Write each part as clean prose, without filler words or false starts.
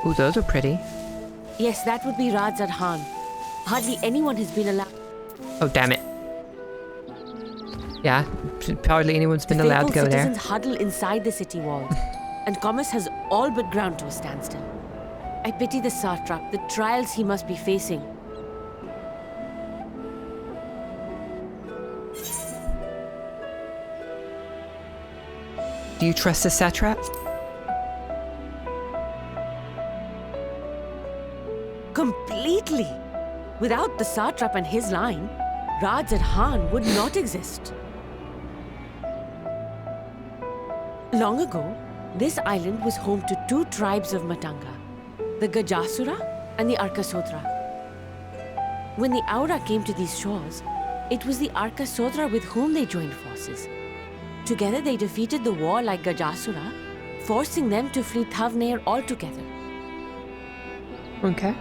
Ooh, those are pretty. Yes, that would be Radzad Khan. Hardly anyone has been allowed. Oh, damn it. Yeah, hardly anyone's been allowed to go there. Citizens huddle inside the city walls, and commerce has all but ground to a standstill. I pity the satrap, the trials he must be facing. Do you trust the satrap? Completely. Without the satrap and his line, Radzad Khan would not exist. Long ago, this island was home to two tribes of Matanga, the Gajasura and the Arkasodra. When the Aura came to these shores, it was the Arkasodra with whom they joined forces. Together they defeated the warlike Gajasura, forcing them to flee Thavnair altogether. Okay.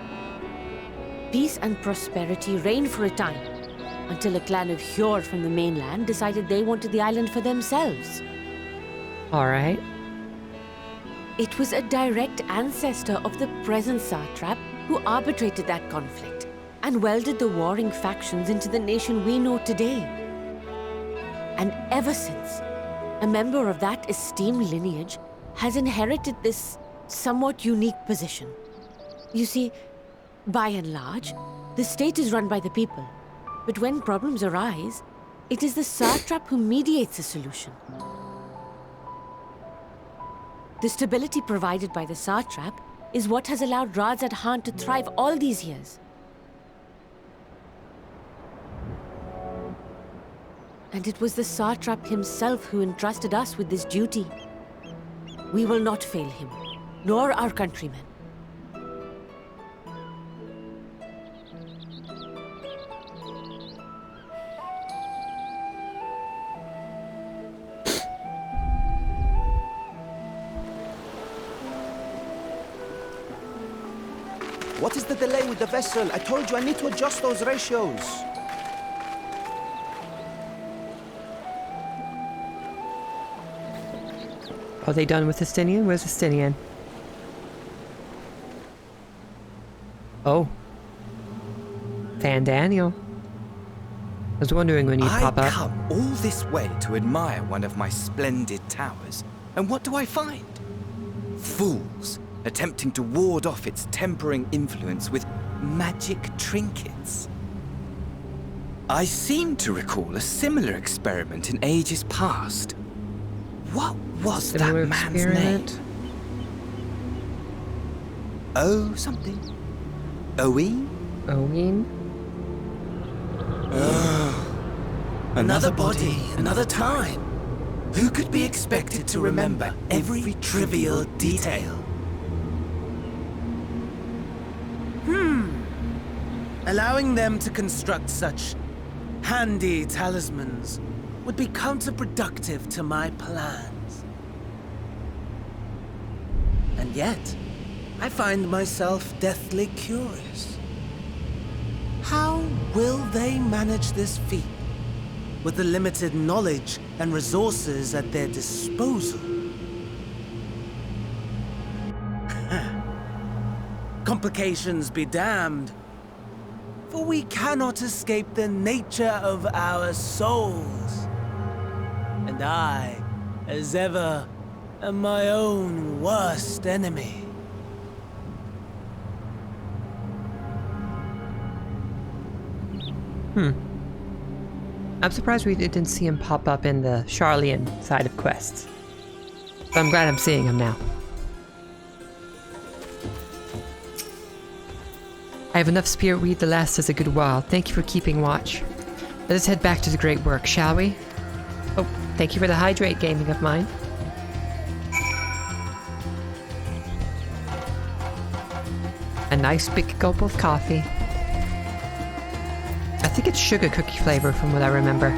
Peace and prosperity reigned for a time, until a clan of Hjor from the mainland decided they wanted the island for themselves. Alright. It was a direct ancestor of the present satrap who arbitrated that conflict and welded the warring factions into the nation we know today. And ever since, a member of that esteemed lineage has inherited this somewhat unique position. You see, by and large, the state is run by the people, but when problems arise, it is the satrap who mediates a solution. The stability provided by the satrap is what has allowed Radzad Khan to thrive all these years. And it was the satrap himself who entrusted us with this duty. We will not fail him, nor our countrymen. What is the delay with the vessel? I told you I need to adjust those ratios. Are they done with Estinian? Where's Estinian? Oh. Fan Daniel. I was wondering when you'd pop up. I come all this way to admire one of my splendid towers, and what do I find? Fools attempting to ward off its tempering influence with magic trinkets. I seem to recall a similar experiment in ages past. What was that man's name? Oh, something. Owen? Owen? Another body, another time. Who could be expected to remember every trivial detail? Allowing them to construct such handy talismans would be counterproductive to my plans. And yet, I find myself deathly curious. How will they manage this feat with the limited knowledge and resources at their disposal? Complications be damned. For we cannot escape the nature of our souls. And I, as ever, am my own worst enemy. I'm surprised we didn't see him pop up in the Charlian side of quests. But I'm glad I'm seeing him now. I have enough spirit weed to last us a good while. Thank you for keeping watch. Let us head back to the great work, shall we? Oh, thank you for the hydrate gaming of mine. A nice big gulp of coffee. I think it's sugar cookie flavor from what I remember.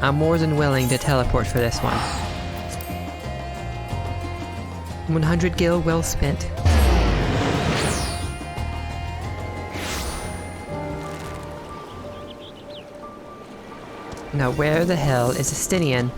I'm more than willing to teleport for this one. 100 gil well spent. Now, where the hell is Estinian?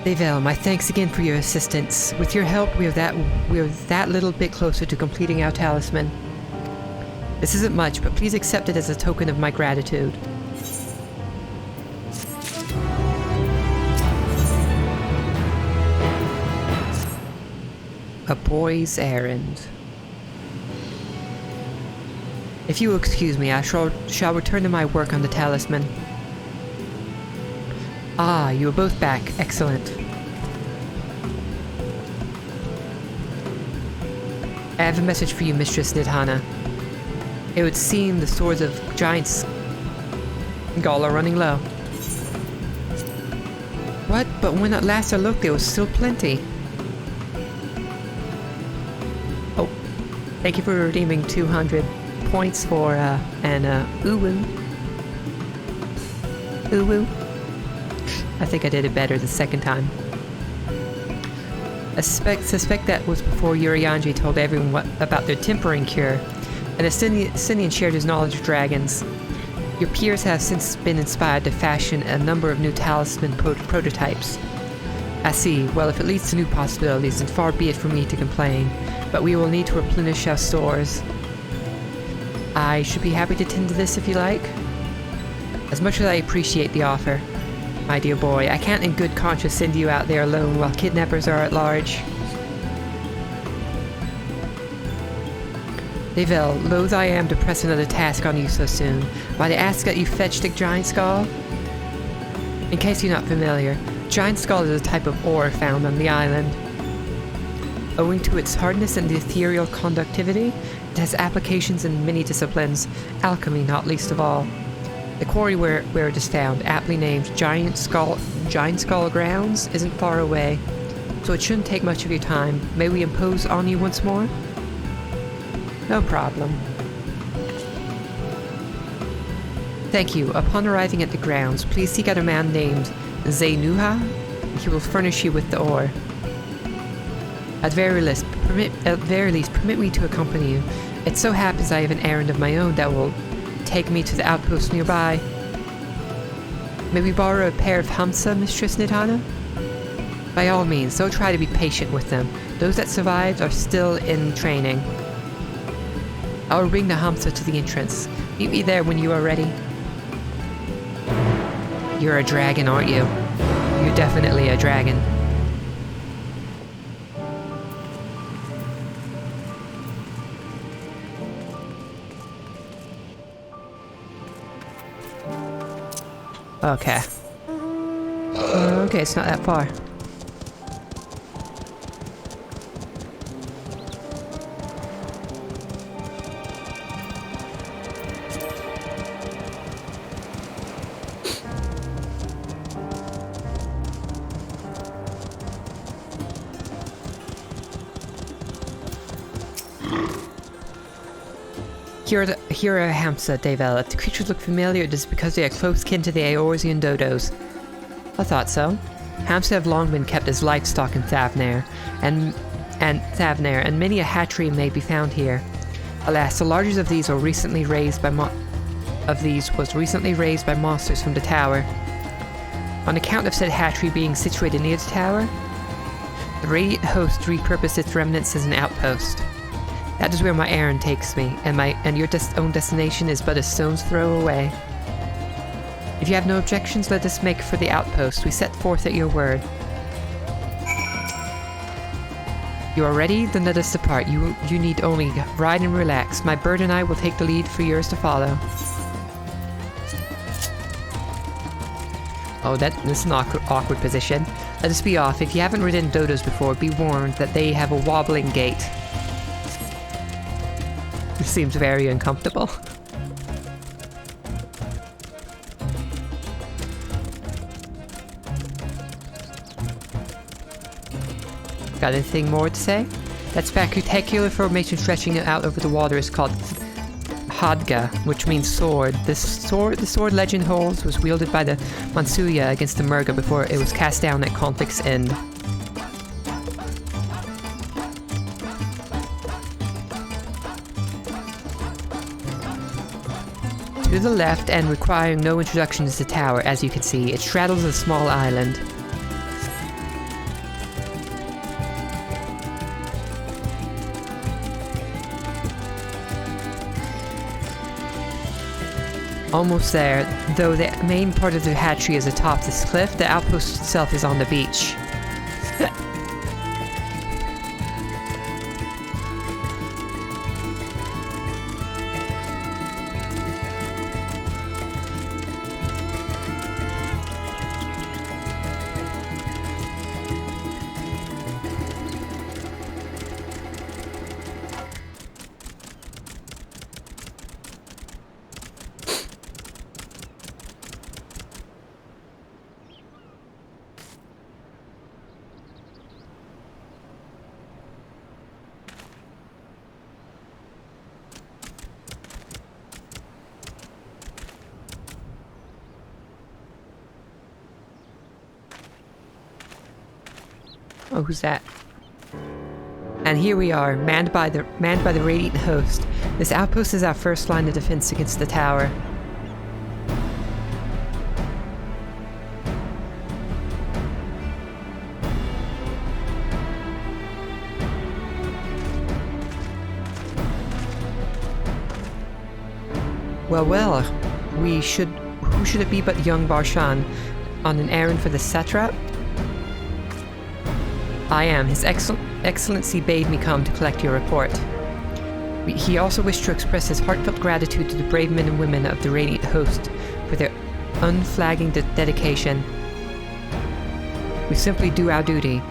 Devel, my thanks again for your assistance. With your help, we're that little bit closer to completing our talisman. This isn't much, but please accept it as a token of my gratitude. A boy's errand. If you will excuse me, I shall return to my work on the talisman. Ah, you are both back. Excellent. I have a message for you, Mistress Nidhana. It would seem the swords of giants Gall are running low. What? But when at last I looked, there was still plenty. Oh, thank you for redeeming 200 points for an uwu. Uwu. I think I did it better the second time. I suspect that was before Urianji told everyone about their tempering cure, and Estinian shared his knowledge of dragons. Your peers have since been inspired to fashion a number of new talisman prototypes. I see. Well, if it leads to new possibilities, then far be it for me to complain, but we will need to replenish our stores. I should be happy to tend to this if you like. As much as I appreciate the offer, my dear boy, I can't in good conscience send you out there alone while kidnappers are at large. Devel, loath I am to press another task on you so soon. Might I ask that you fetch the giant skull? In case you're not familiar, giant skull is a type of ore found on the island. Owing to its hardness and ethereal conductivity, it has applications in many disciplines, alchemy not least of all. The quarry where it is found, aptly named Giant Skull Grounds, isn't far away, so it shouldn't take much of your time. May we impose on you once more? No problem. Thank you. Upon arriving at the grounds, please seek out a man named Zainuha. He will furnish you with the ore. At very least, permit me to accompany you. It so happens I have an errand of my own that will take me to the outpost nearby. May we borrow a pair of Hamsa, Mistress Nidhana? By all means, don't try to be patient with them. Those that survived are still in training. I will bring the Hamsa to the entrance. Meet me there when you are ready. You're a dragon, aren't you? You're definitely a dragon. Okay. Okay, it's not that far. Here are Hamsa, Devel. If the creatures look familiar, it is because they are close kin to the Eorzean dodos. I thought so. Hamsa have long been kept as livestock in Thavnair, and many a hatchery may be found here. Alas, the largest of these was recently raised by monsters from the tower. On account of said hatchery being situated near the tower, the Radiant Host repurposed its remnants as an outpost. That is where my errand takes me, and your own destination is but a stone's throw away. If you have no objections, let us make for the outpost. We set forth at your word. You are ready? Then let us depart. You need only ride and relax. My bird and I will take the lead for yours to follow. Oh, this is an awkward position. Let us be off. If you haven't ridden dodos before, be warned that they have a wobbling gait. It seems very uncomfortable. Got anything more to say? That spectacular formation stretching out over the water is called Hadga, which means sword. The sword legend holds was wielded by the Mansuya against the Murga before it was cast down at conflict's end. To the left, and requiring no introduction, is the tower. As you can see, it straddles a small island. Almost there, though the main part of the hatchery is atop this cliff, the outpost itself is on the beach. Oh, who's that? And here we are, manned by the radiant host. This outpost is our first line of defense against the tower. Well, who should it be but young Barshan on an errand for the satrap? I am. His Excellency bade me come to collect your report. He also wished to express his heartfelt gratitude to the brave men and women of the Radiant Host for their unflagging dedication. We simply do our duty,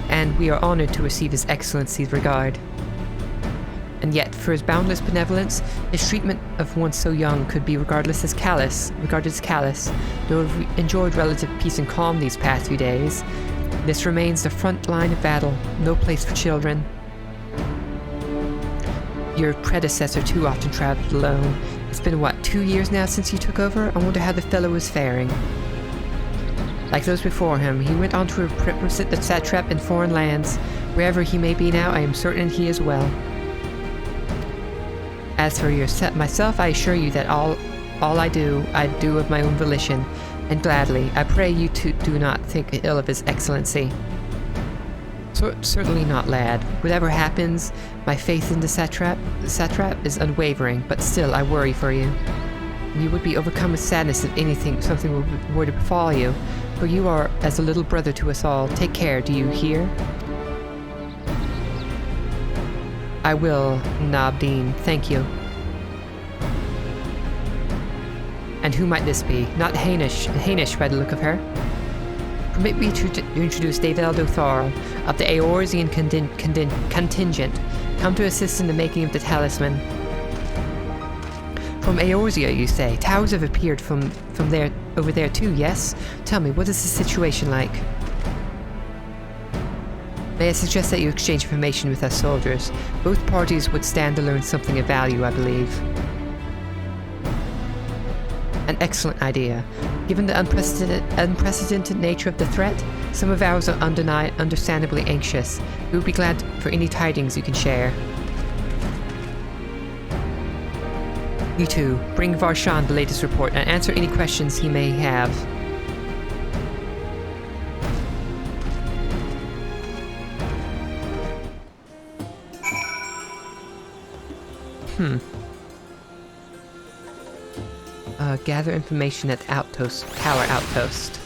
and we are honored to receive His Excellency's regard. And yet, for his boundless benevolence, his treatment of one so young could be regarded as callous. Though we've enjoyed relative peace and calm these past few days, this remains the front line of battle, no place for children. Your predecessor too often traveled alone. It's been, 2 years now since you took over? I wonder how the fellow is faring. Like those before him, he went on to represent the satrap in foreign lands. Wherever he may be now, I am certain he is well. As for myself, I assure you that all I do of my own volition, and gladly. I pray you do not think ill of His Excellency. Certainly not, lad. Whatever happens, my faith in the satrap is unwavering, but still I worry for you. You would be overcome with sadness if something were to befall you, for you are as a little brother to us all. Take care, do you hear? I will, Nabdeen, thank you. And who might this be? Not Hainish by the look of her. Permit me to introduce David Thorl of the Eorzean contingent, come to assist in the making of the talisman. From Eorzea, you say? Towers have appeared from there over there too, yes? Tell me, what is the situation like? May I suggest that you exchange information with us soldiers? Both parties would stand to learn something of value, I believe. An excellent idea. Given the unprecedented nature of the threat, some of ours are understandably anxious. We would be glad for any tidings you can share. You too. Bring Varshan the latest report and answer any questions he may have. Gather information at the tower outpost.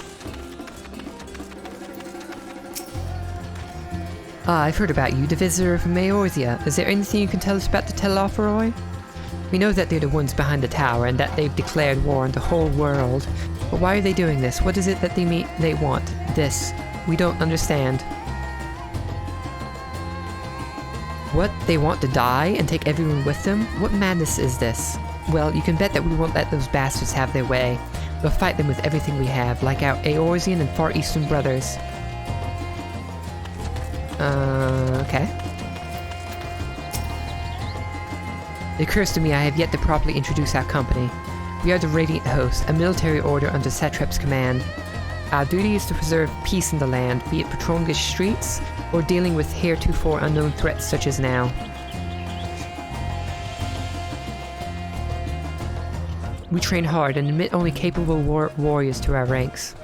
I've heard about you, the visitor from Eorzea. Is there anything you can tell us about the Telophoroi? We know that they're the ones behind the tower and that they've declared war on the whole world. But why are they doing this? What is it that they want? This. We don't understand. What? They want to die and take everyone with them? What madness is this? Well, you can bet that we won't let those bastards have their way. We'll fight them with everything we have, like our Eorzean and Far Eastern brothers. Okay. It occurs to me I have yet to properly introduce our company. We are the Radiant Host, a military order under Satrap's command. Our duty is to preserve peace in the land, be it patrolling the streets or dealing with heretofore unknown threats such as now. We train hard and admit only capable warriors to our ranks.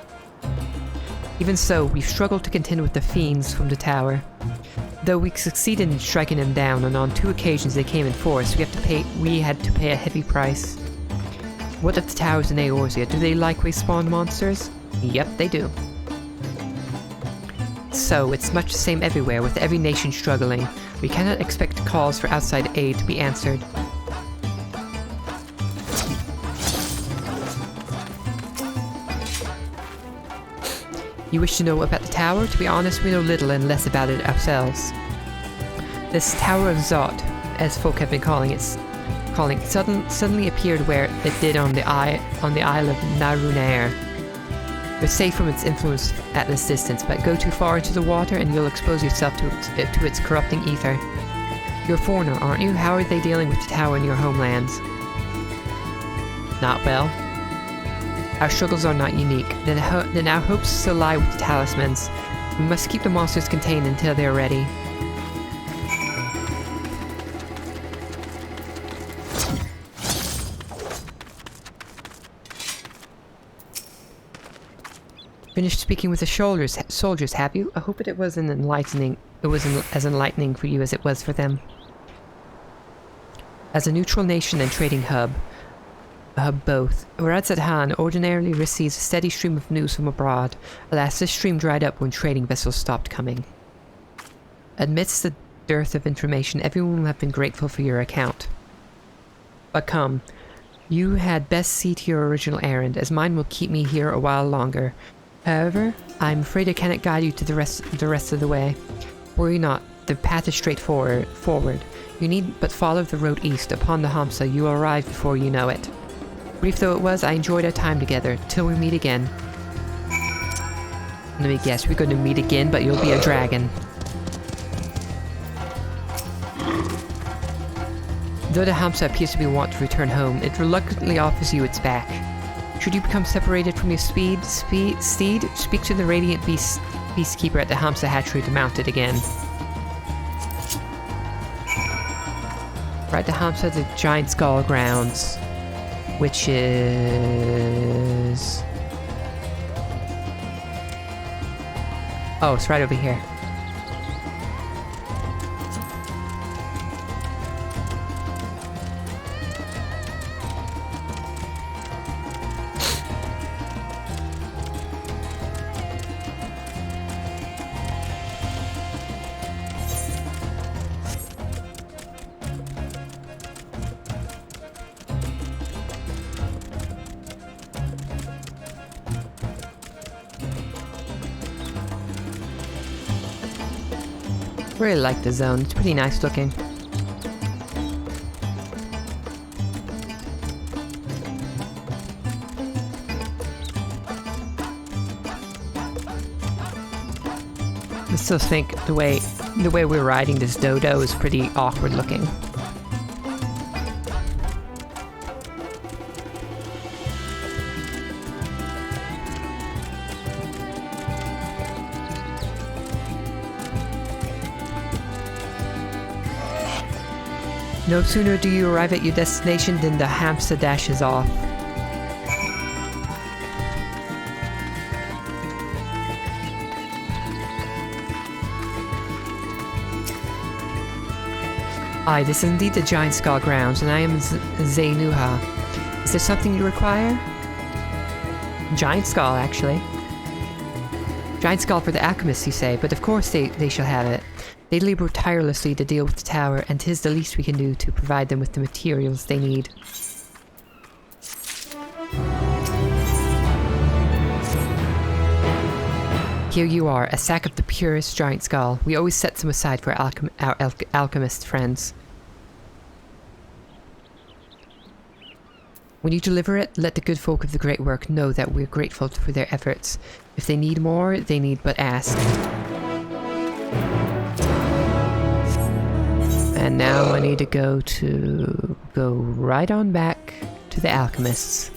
Even so, we've struggled to contend with the fiends from the tower. Though we succeeded in striking them down, and on 2 occasions they came in force, we had to pay a heavy price. What of the towers in Eorzea? Do they likewise spawn monsters? Yep, they do. So, it's much the same everywhere, with every nation struggling. We cannot expect calls for outside aid to be answered. You wish to know about the tower? To be honest, we know little and less about it ourselves. This Tower of Zot, as folk have been calling it, suddenly appeared where it did on the Isle of Narunair. You're safe from its influence at this distance, but go too far into the water and you'll expose yourself to its corrupting ether. You're a foreigner, aren't you? How are they dealing with the tower in your homelands? Not well. Our struggles are not unique. Then our hopes still lie with the talismans. We must keep the monsters contained until they are ready. Finished speaking with the soldiers, have you? I hope it was as enlightening for you as it was for them. As a neutral nation and trading hub both, Radzadhan ordinarily receives a steady stream of news from abroad. Alas, this stream dried up when trading vessels stopped coming. Amidst the dearth of information, everyone will have been grateful for your account. But come, you had best see to your original errand, as mine will keep me here a while longer. However, I'm afraid I cannot guide you to the rest of the way. Worry not, the path is straightforward. You need but follow the road east. Upon the Hamsa, you will arrive before you know it. Brief though it was, I enjoyed our time together. Till we meet again. Let me guess, we're going to meet again, but you'll be a dragon. Though the Hamsa appears to be want to return home, it reluctantly offers you its back. Should you become separated from your steed, speak to the Radiant Beastkeeper at the Hamsa hatchery to mount it again. Right to Hamsa, the Giant Skull grounds, which is... oh, it's right over here. Really like the zone, it's pretty nice looking. I still think the way we're riding this dodo is pretty awkward looking. No sooner do you arrive at your destination than the Hamsa dashes off. Aye, this is indeed the Giant Skull grounds, and I am Zainuha. Is there something you require? Giant Skull, actually. Giant Skull for the alchemists, you say, but of course they shall have it. They labor tirelessly to deal with the tower, and 'tis the least we can do to provide them with the materials they need. Here you are, a sack of the purest Giant Skull. We always set some aside for our alchemist friends. When you deliver it, let the good folk of the Great Work know that we're grateful for their efforts. If they need more, they need but ask. And now I need to go right on back to the alchemists.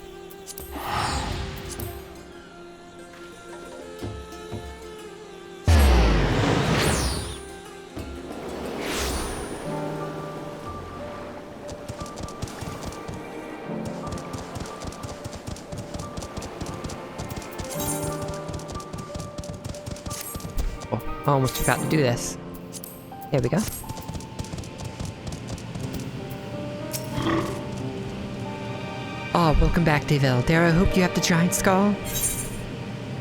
Oh, I almost forgot to do this. There we go. Oh, welcome back, Deville. Dare I hope you have the giant skull?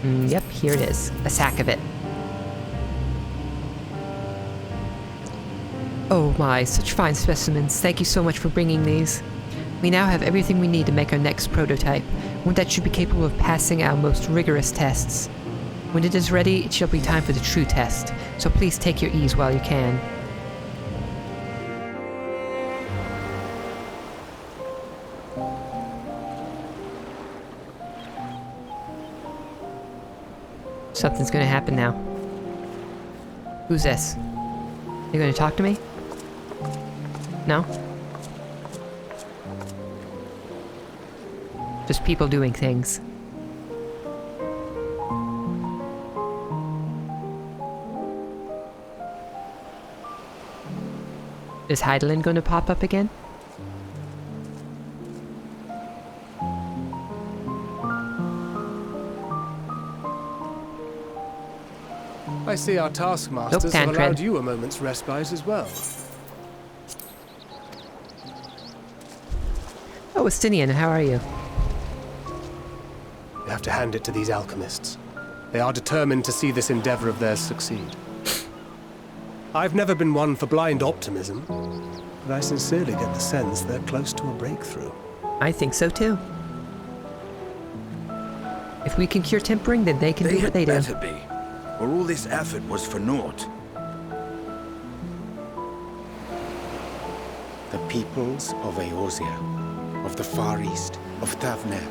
Yep, here it is. A sack of it. Oh my, such fine specimens. Thank you so much for bringing these. We now have everything we need to make our next prototype, one that should be capable of passing our most rigorous tests. When it is ready, it shall be time for the true test, so please take your ease while you can. Something's gonna happen now. Who's this? You gonna talk to me? No? Just people doing things. Is Heidelin gonna pop up again? I see our taskmasters have allowed you a moment's respite as well. Oh, Estinian, how are you? You have to hand it to these alchemists. They are determined to see this endeavor of theirs succeed. I've never been one for blind optimism, but I sincerely get the sense they're close to a breakthrough. I think so too. If we can cure tempering, then they can do what they do. Better be, or all this effort was for naught. The peoples of Eorzea, of the Far East, of Thavner,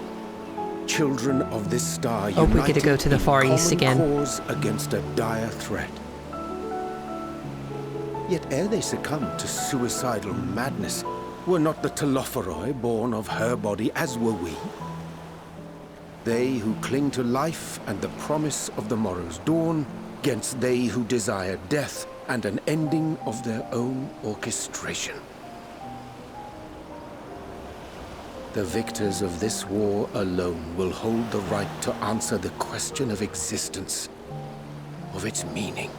children of this star, oh, we get to go to the Far East again. Cause against a dire threat. Yet ere they succumbed to suicidal madness, were not the Telophoroi born of her body as were we? They who cling to life and the promise of the morrow's dawn, against they who desire death and an ending of their own orchestration. The victors of this war alone will hold the right to answer the question of existence, of its meaning,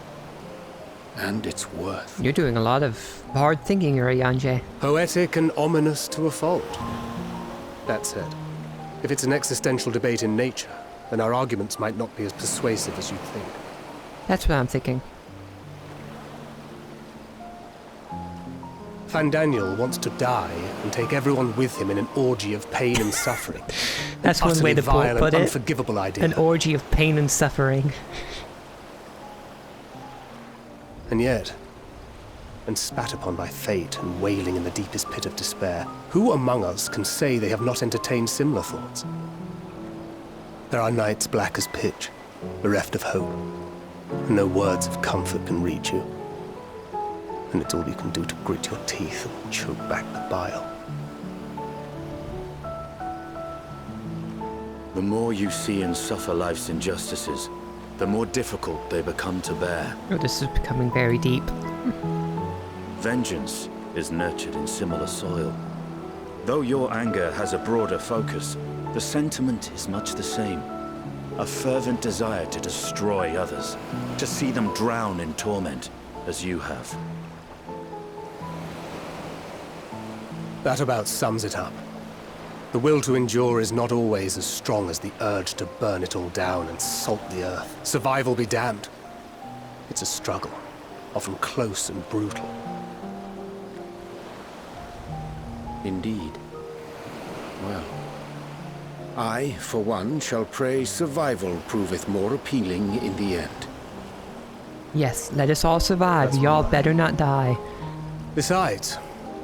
and its worth. You're doing a lot of hard thinking, Yanje. Poetic and ominous to a fault. That said, if it's an existential debate in nature, then our arguments might not be as persuasive as you'd think. That's what I'm thinking. Fandaniel wants to die and take everyone with him in an orgy of pain and suffering. That's one way to vile put and it. Unforgivable idea. An orgy of pain and suffering. And yet, and spat upon by fate and wailing in the deepest pit of despair, who among us can say they have not entertained similar thoughts? There are nights black as pitch, bereft of hope, and no words of comfort can reach you. And it's all you can do to grit your teeth and choke back the bile. The more you see and suffer life's injustices, the more difficult they become to bear. Oh, this is becoming very deep. Vengeance is nurtured in similar soil. Though your anger has a broader focus, the sentiment is much the same. A fervent desire to destroy others, to see them drown in torment, as you have. That about sums it up. The will to endure is not always as strong as the urge to burn it all down and salt the earth. Survival be damned. It's a struggle, often close and brutal. Indeed. Well, I, for one, shall pray survival proveth more appealing in the end. Yes, let us all survive. Y'all better not die. Besides,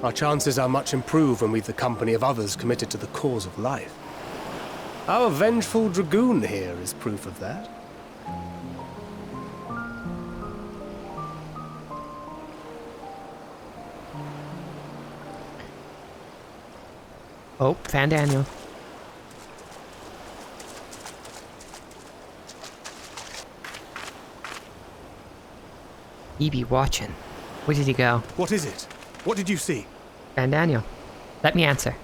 our chances are much improved when we've the company of others committed to the cause of life. Our vengeful dragoon here is proof of that. Oh, found Daniel. He be watching. Where did he go? What is it? What did you see? Found Daniel. Let me answer.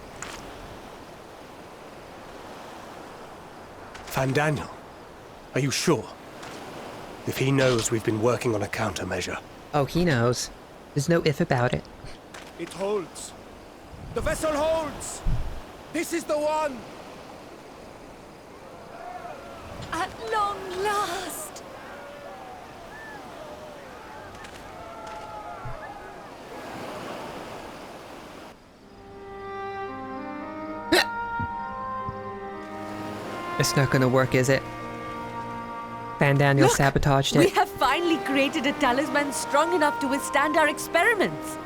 Daniel. Are you sure? If he knows we've been working on a countermeasure. Oh, he knows. There's no if about it. It holds. The vessel holds! This is the one! At long last! It's not gonna work, is it? Van Daniel Look, sabotaged we it. have finally created a talisman strong enough to withstand our experiments.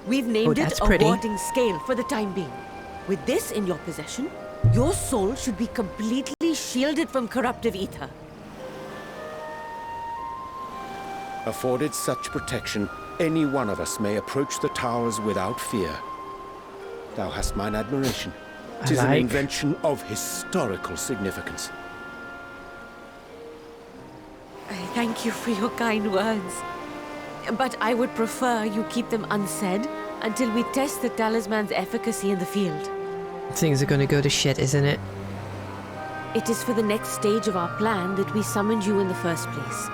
We've named it that's a pretty. warding scale for the time being. With this in your possession, your soul should be completely shielded from corruptive ether. Afforded such protection, any one of us may approach the towers without fear. Thou hast mine admiration. 'Tis an like. invention of historical significance. I thank you for your kind words. But I would prefer you keep them unsaid until we test the talisman's efficacy in the field. Things are gonna go to shit, isn't it? It is for the next stage of our plan that we summoned you in the first place.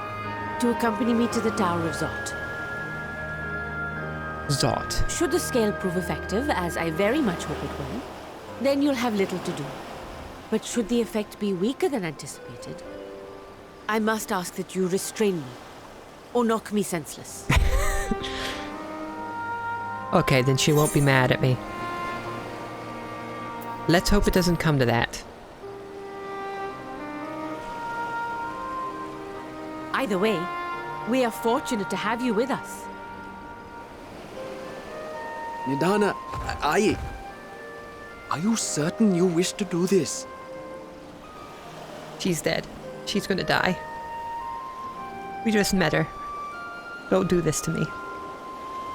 To accompany me to the Tower of Zot. Zot. Should the scale prove effective, as I very much hope it will, then you'll have little to do. But should the effect be weaker than anticipated, I must ask that you restrain me, or knock me senseless. Okay, then she won't be mad at me. Let's hope it doesn't come to that. Either way, we are fortunate to have you with us. Nidana, are you certain you wish to do this? She's dead. She's gonna die. We just met her. Don't do this to me.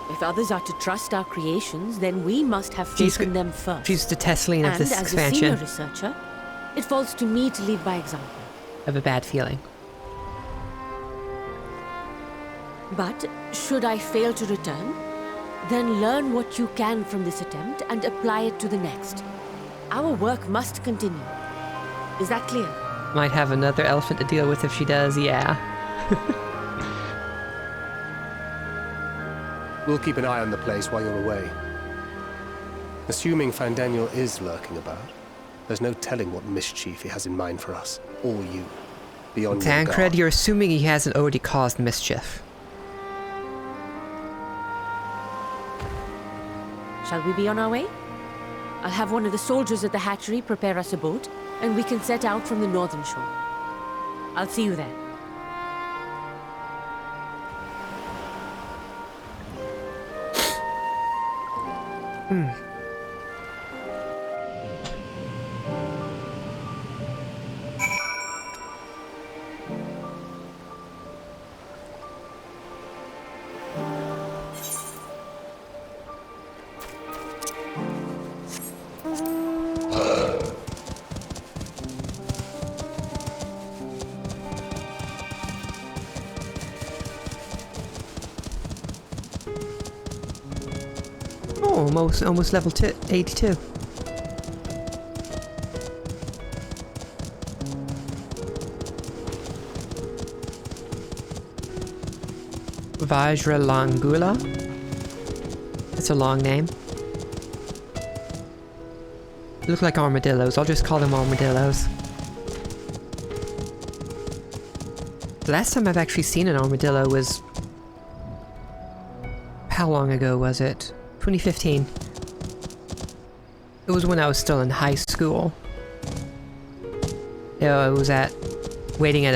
If others are to trust our creations, then we must have faith in them first. She's the Tesseline of And this as a expansion. senior researcher, it falls to me to lead by example. I have a bad feeling. But should I fail to return, then learn what you can from this attempt and apply it to the next. Our work must continue. Is that clear? Might have another elephant to deal with if she does, yeah. We'll keep an eye on the place while you're away. Assuming Daniel is lurking about, there's no telling what mischief he has in mind for us, or you, beyond your Tancred, guard. you're assuming he hasn't already caused mischief. Shall we be on our way? I'll have one of the soldiers at the hatchery prepare us a boat, and we can set out from the northern shore. I'll see you there. Oh, almost level 82. Vajralangula. That's a long name. Look like armadillos. I'll just call them armadillos. The last time I've actually seen an armadillo was... How long ago was it? 2015. It was when I was still in high school. I was waiting at